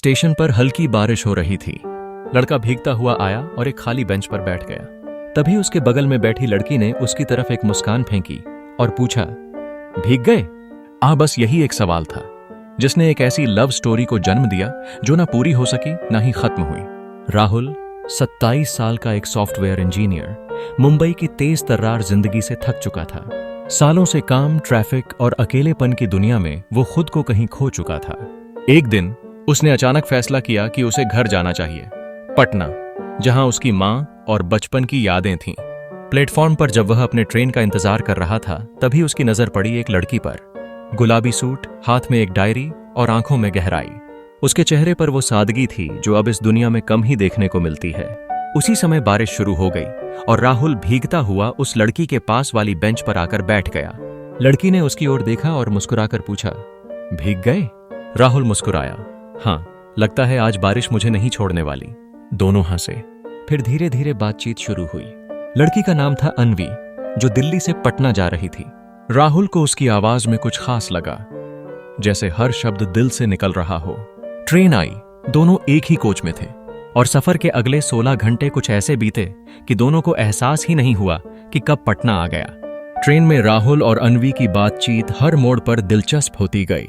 Station पर हल्की बारिश हो रही थी। लड़का भीगता हुआ आया और एक खाली बेंच पर बैठ गया। तभी उसके बगल में बैठी लड़की ने उसकी तरफ एक मुस्कान फेंकी और पूछा, भीग गए? बस यही एक सवाल था जिसने एक ऐसी लव स्टोरी को जन्म दिया जो ना पूरी हो सकी ना ही खत्म हुई। राहुल 27 साल का एक सॉफ्टवेयर इंजीनियर मुंबई की तेज तर्रार जिंदगी से थक चुका था। सालों से काम, ट्रैफिक और अकेलेपन की दुनिया में वो खुद को कहीं खो चुका था। एक दिन उसने अचानक फैसला किया कि उसे घर जाना चाहिए, पटना, जहां उसकी मां और बचपन की यादें थीं। प्लेटफॉर्म पर जब वह अपने ट्रेन का इंतजार कर रहा था, तभी उसकी नजर पड़ी एक लड़की पर। गुलाबी सूट, हाथ में एक डायरी और आंखों में गहराई। उसके चेहरे पर वो सादगी थी जो अब इस दुनिया में कम ही देखने को मिलती है। उसी समय बारिश शुरू हो गई और राहुल भीगता हुआ उस लड़की के पास वाली बेंच पर आकर बैठ गया। लड़की ने उसकी ओर देखा और मुस्कुराकर पूछा, भीग गए? राहुल मुस्कुराया, हाँ, लगता है आज बारिश मुझे नहीं छोड़ने वाली। दोनों हंसे। फिर धीरे धीरे बातचीत शुरू हुई। लड़की का नाम था अन्वी, जो दिल्ली से पटना जा रही थी। राहुल को उसकी आवाज में कुछ खास लगा, जैसे हर शब्द दिल से निकल रहा हो। ट्रेन आई, दोनों एक ही कोच में थे और सफर के अगले 16 घंटे कुछ ऐसे बीते कि दोनों को एहसास ही नहीं हुआ कि कब पटना आ गया। ट्रेन में राहुल और अन्वी की बातचीत हर मोड़ पर दिलचस्प होती गई।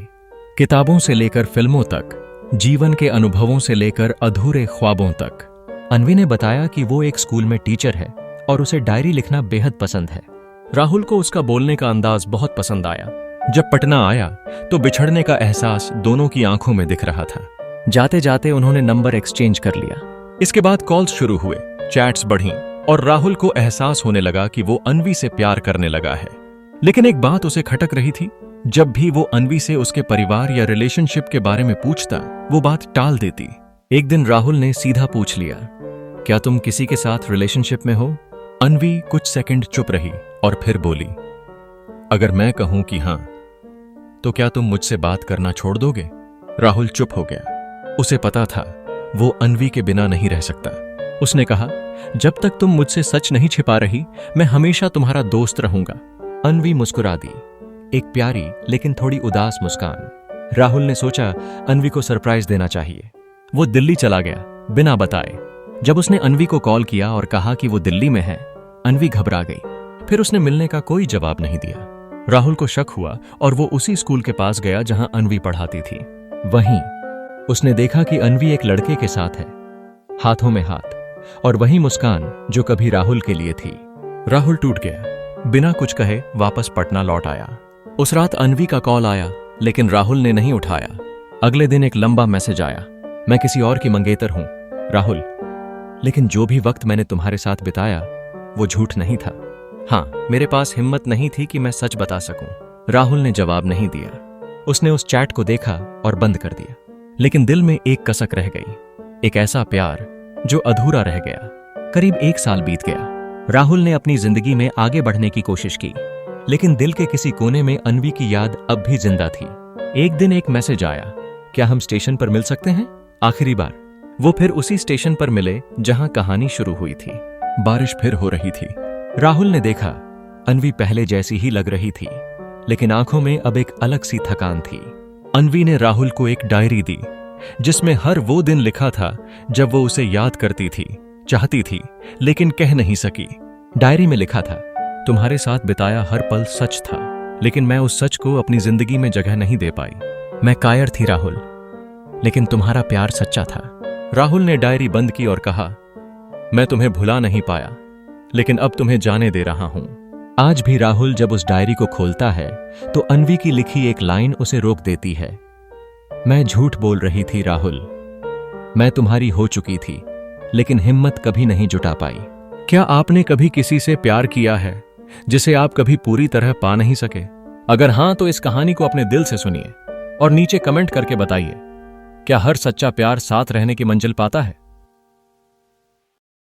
किताबों से लेकर फिल्मों तक, जीवन के अनुभवों से लेकर अधूरे ख्वाबों तक। अन्वी ने बताया कि वो एक स्कूल में टीचर है और उसे डायरी लिखना बेहद पसंद है। राहुल को उसका बोलने का अंदाज बहुत पसंद आया। जब पटना आया तो बिछड़ने का एहसास दोनों की आंखों में दिख रहा था। जाते जाते उन्होंने नंबर एक्सचेंज कर लिया। इसके बाद कॉल्स शुरू हुए, चैट्स बढ़ीं और राहुल को एहसास होने लगा कि वो अन्वी से प्यार करने लगा है। लेकिन एक बात उसे खटक रही थी। जब भी वो अन्वी से उसके परिवार या रिलेशनशिप के बारे में पूछता, वो बात टाल देती। एक दिन राहुल ने सीधा पूछ लिया, क्या तुम किसी के साथ रिलेशनशिप में हो? अन्वी कुछ सेकंड चुप रही और फिर बोली, अगर मैं कहूं कि हां, तो क्या तुम मुझसे बात करना छोड़ दोगे? राहुल चुप हो गया। उसे पता था वो अन्वी के बिना नहीं रह सकता। उसने कहा, जब तक तुम मुझसे सच नहीं छिपा रही, मैं हमेशा तुम्हारा दोस्त रहूंगा। अन्वी मुस्कुरा दी, एक प्यारी लेकिन थोड़ी उदास मुस्कान। राहुल ने सोचा अन्वी को सरप्राइज देना चाहिए। वो दिल्ली चला गया बिना बताए। जब उसने अन्वी को कॉल किया और कहा कि वो दिल्ली में है, अन्वी घबरा गई। फिर उसने मिलने का कोई जवाब नहीं दिया। राहुल को शक हुआ और वो उसी स्कूल के पास गया जहां अन्वी पढ़ाती थी। वहीं उसने देखा कि अन्वी एक लड़के के साथ है, हाथों में हाथ, और वही मुस्कान जो कभी राहुल के लिए थी। राहुल टूट गया। बिना कुछ कहे वापस पटना लौट आया। उस रात अन्वी का कॉल आया, लेकिन राहुल ने नहीं उठाया। अगले दिन एक लंबा मैसेज आया, मैं किसी और की मंगेतर हूं राहुल, लेकिन जो भी वक्त मैंने तुम्हारे साथ बिताया वो झूठ नहीं था। हाँ, मेरे पास हिम्मत नहीं थी कि मैं सच बता सकूं। राहुल ने जवाब नहीं दिया। उसने उस चैट को देखा और बंद कर दिया। लेकिन दिल में एक कसक रह गई, एक ऐसा प्यार जो अधूरा रह गया। करीब 1 साल बीत गया। राहुल ने अपनी जिंदगी में आगे बढ़ने की कोशिश की, लेकिन दिल के किसी कोने में अन्वी की याद अब भी जिंदा थी। एक दिन एक मैसेज आया, क्या हम स्टेशन पर मिल सकते हैं? आखिरी बार। वो फिर उसी स्टेशन पर मिले जहां कहानी शुरू हुई थी। बारिश फिर हो रही थी। राहुल ने देखा अन्वी पहले जैसी ही लग रही थी, लेकिन आंखों में अब एक अलग सी थकान थी। अन्वी ने राहुल को एक डायरी दी जिसमें हर वो दिन लिखा था जब वो उसे याद करती थी, चाहती थी, लेकिन कह नहीं सकी। डायरी में लिखा था, तुम्हारे साथ बिताया हर पल सच था, लेकिन मैं उस सच को अपनी जिंदगी में जगह नहीं दे पाई। मैं कायर थी राहुल, लेकिन तुम्हारा प्यार सच्चा था। राहुल ने डायरी बंद की और कहा, मैं तुम्हें भुला नहीं पाया, लेकिन अब तुम्हें जाने दे रहा हूं। आज भी राहुल जब उस डायरी को खोलता है तो अन्वी की लिखी एक लाइन उसे रोक देती है, मैं झूठ बोल रही थी राहुल, मैं तुम्हारी हो चुकी थी, लेकिन हिम्मत कभी नहीं जुटा पाई। क्या आपने कभी किसी से प्यार किया है जिसे आप कभी पूरी तरह पा नहीं सके? अगर हां तो इस कहानी को अपने दिल से सुनिए और नीचे कमेंट करके बताइए, क्या हर सच्चा प्यार साथ रहने की मंजिल पाता है?